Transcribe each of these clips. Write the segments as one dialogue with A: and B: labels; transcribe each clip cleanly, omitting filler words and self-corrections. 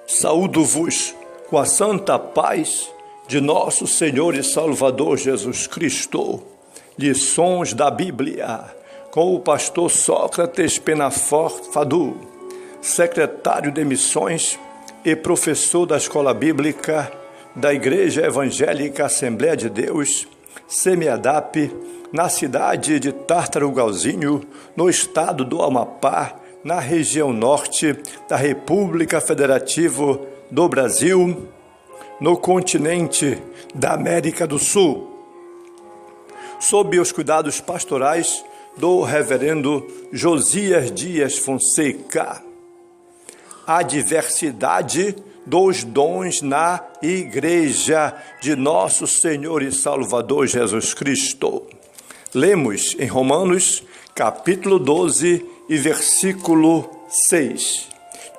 A: Saúdo-vos com a santa paz de nosso Senhor e Salvador Jesus Cristo. Lições da Bíblia, com o pastor Sócrates Penafort Fadu, secretário de Missões e professor da Escola Bíblica da Igreja Evangélica Assembleia de Deus, SEMIADAP, na cidade de Tartarugalzinho, no estado do Amapá, na região norte da República Federativa do Brasil, no continente da América do Sul, sob os cuidados pastorais do reverendo Josias Dias Fonseca. A diversidade dos dons na Igreja de nosso Senhor e Salvador Jesus Cristo. Lemos em Romanos, capítulo 12 e versículo 6.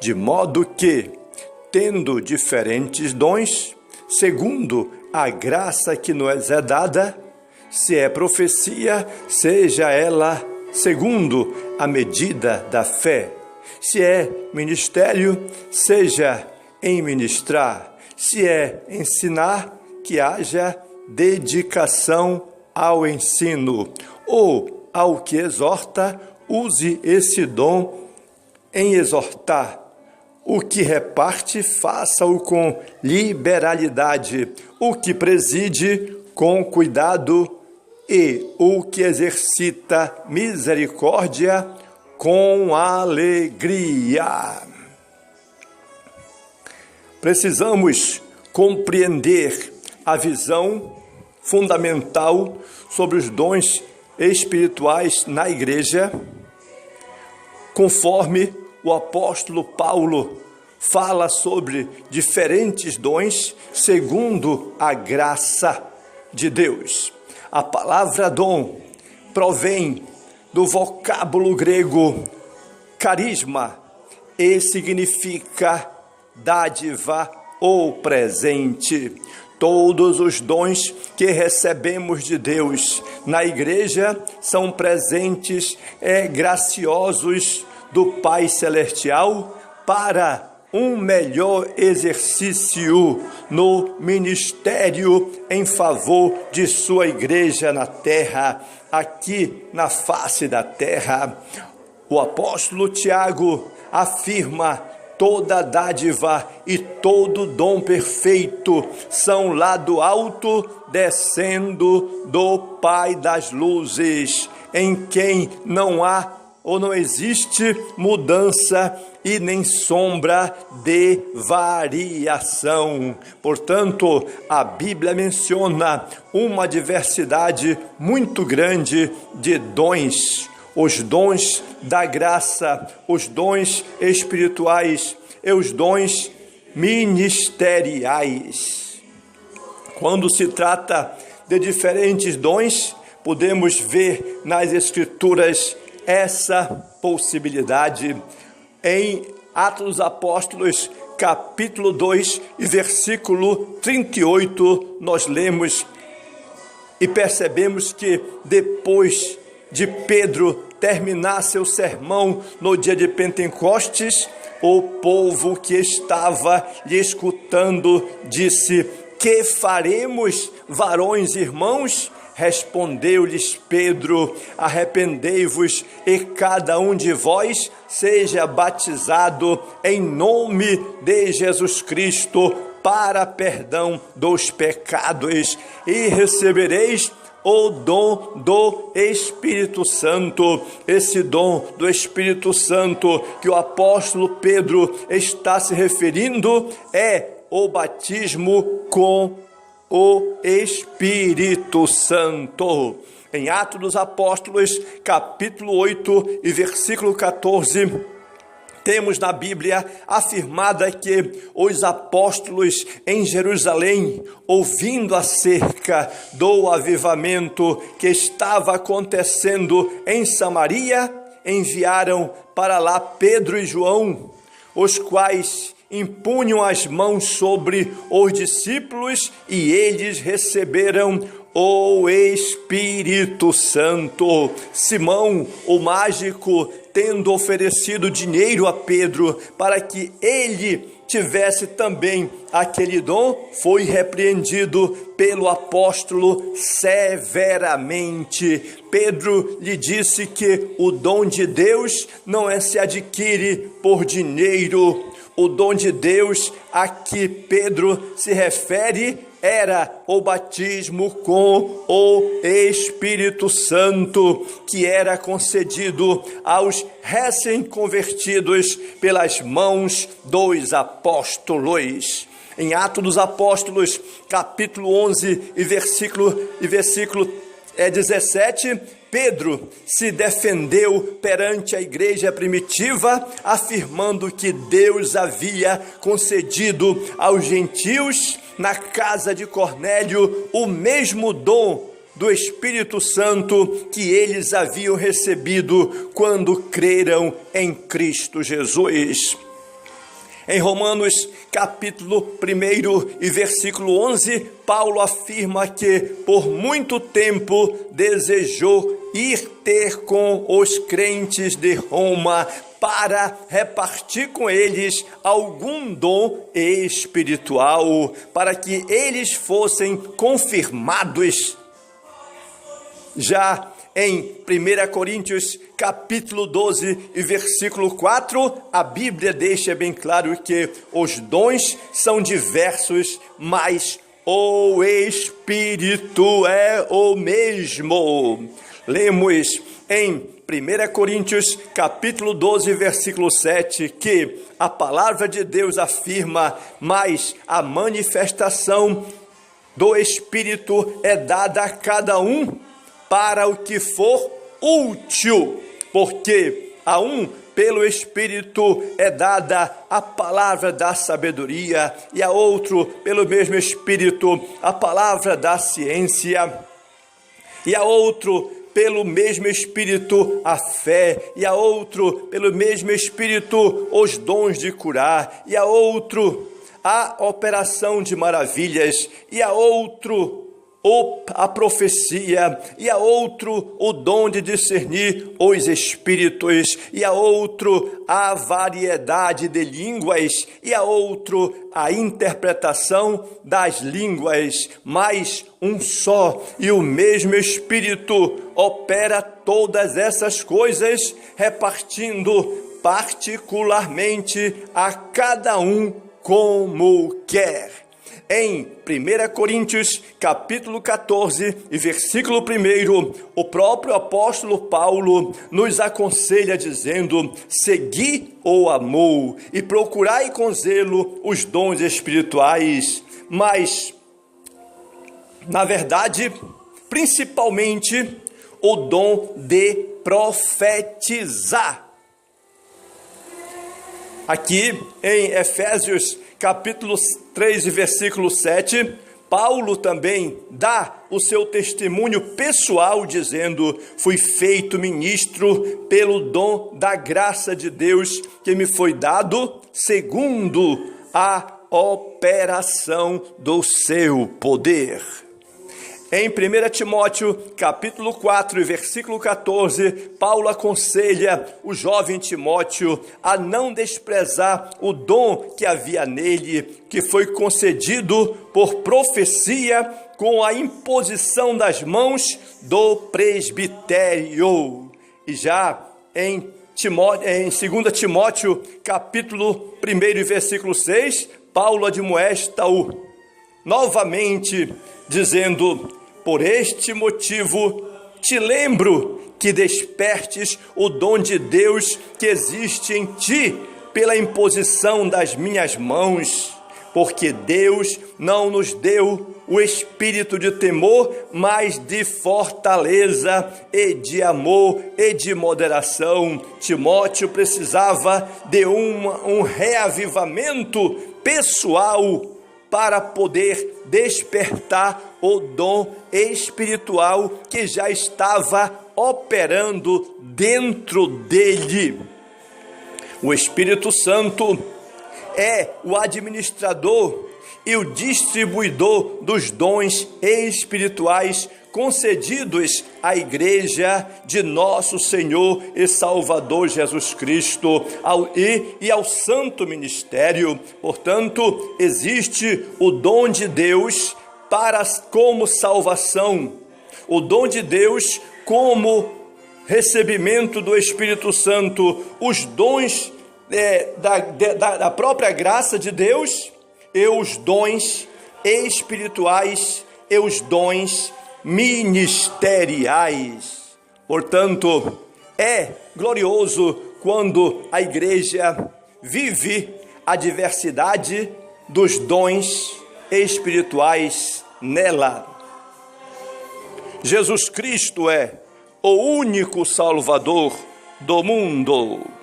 A: De modo que, tendo diferentes dons, segundo a graça que nos é dada, se é profecia, seja ela segundo a medida da fé. Se é ministério, seja em ministrar. Se é ensinar, que haja dedicação ao ensino. Ou ao que exorta, use esse dom em exortar. O que reparte, faça-o com liberalidade. O que preside, com cuidado. E o que exercita misericórdia, com alegria. Precisamos compreender a visão fundamental sobre os dons espirituais na igreja, conforme o apóstolo Paulo fala sobre diferentes dons segundo a graça de Deus. A palavra dom provém do vocábulo grego carisma e significa dádiva ou presente. Todos os dons que recebemos de Deus na igreja são presentes graciosos do Pai Celestial para um melhor exercício no ministério em favor de sua igreja na terra, aqui na face da terra. O apóstolo Tiago afirma: toda dádiva e todo dom perfeito são lá do alto, descendo do Pai das luzes, em quem não há ou não existe mudança e nem sombra de variação. Portanto, a Bíblia menciona uma diversidade muito grande de dons. Os dons da graça, os dons espirituais e os dons ministeriais. Quando se trata de diferentes dons, podemos ver nas Escrituras essa possibilidade. Em Atos dos Apóstolos, capítulo 2 e versículo 38, nós lemos e percebemos que depois de Pedro terminar seu sermão no dia de Pentecostes, o povo que estava lhe escutando disse: que faremos, varões irmãos? Respondeu-lhes Pedro: arrependei-vos e cada um de vós seja batizado em nome de Jesus Cristo para perdão dos pecados e recebereis o dom do Espírito Santo. Esse dom do Espírito Santo que o apóstolo Pedro está se referindo é o batismo com o Espírito Santo. Em Atos dos Apóstolos, capítulo 8 e versículo 14, temos na Bíblia afirmada que os apóstolos em Jerusalém, ouvindo acerca do avivamento que estava acontecendo em Samaria, enviaram para lá Pedro e João, os quais impunham as mãos sobre os discípulos e eles receberam o Espírito Santo. Simão, o mágico, tendo oferecido dinheiro a Pedro para que ele tivesse também aquele dom, foi repreendido pelo apóstolo severamente. Pedro lhe disse que o dom de Deus não se adquire por dinheiro. O dom de Deus a que Pedro se refere era o batismo com o Espírito Santo, que era concedido aos recém-convertidos pelas mãos dos apóstolos. Em Atos dos Apóstolos, capítulo 11 e versículo 17, Pedro se defendeu perante a igreja primitiva, afirmando que Deus havia concedido aos gentios, na casa de Cornélio, o mesmo dom do Espírito Santo que eles haviam recebido quando creram em Cristo Jesus. Em Romanos, capítulo 1 e versículo 11, Paulo afirma que por muito tempo desejou ir ter com os crentes de Roma para repartir com eles algum dom espiritual, para que eles fossem confirmados. Já em 1 Coríntios, capítulo 12 e versículo 4, a Bíblia deixa bem claro que os dons são diversos, mas o Espírito é o mesmo. Lemos em 1 Coríntios, capítulo 12, versículo 7, que a palavra de Deus afirma: mas a manifestação do Espírito é dada a cada um para o que for útil, porque a um, pelo Espírito, é dada a palavra da sabedoria, e a outro, pelo mesmo Espírito, a palavra da ciência, e a outro, pelo mesmo Espírito, a fé, e a outro, pelo mesmo Espírito, os dons de curar, e a outro, a operação de maravilhas, e a outro, a profecia, e a outro o dom de discernir os espíritos, e a outro a variedade de línguas, e a outro a interpretação das línguas, mas um só e o mesmo Espírito opera todas essas coisas, repartindo particularmente a cada um como quer. Em 1 Coríntios, capítulo 14 e versículo 1, o próprio apóstolo Paulo nos aconselha dizendo: segui o amor e procurai com zelo os dons espirituais, mas, na verdade, principalmente o dom de profetizar. Aqui em Efésios, capítulo 3 e versículo 7, Paulo também dá o seu testemunho pessoal dizendo: fui feito ministro pelo dom da graça de Deus que me foi dado segundo a operação do seu poder. Em 1 Timóteo, capítulo 4 e versículo 14, Paulo aconselha o jovem Timóteo a não desprezar o dom que havia nele, que foi concedido por profecia com a imposição das mãos do presbitério. E já em 2 Timóteo, capítulo 1 e versículo 6, Paulo admoesta-o novamente, dizendo: por este motivo te lembro que despertes o dom de Deus que existe em ti pela imposição das minhas mãos, porque Deus não nos deu o espírito de temor, mas de fortaleza e de amor e de moderação. Timóteo precisava de um reavivamento pessoal para poder despertar o dom espiritual que já estava operando dentro dele. O Espírito Santo é o administrador e o distribuidor dos dons espirituais concedidos à igreja de nosso Senhor e Salvador Jesus Cristo e ao santo ministério. Portanto, existe o dom de Deus como salvação, o dom de Deus como recebimento do Espírito Santo, os dons da própria graça de Deus e os dons espirituais e os dons ministeriais. Portanto, é glorioso quando a igreja vive a diversidade dos dons espirituais nela. Jesus Cristo é o único Salvador do mundo.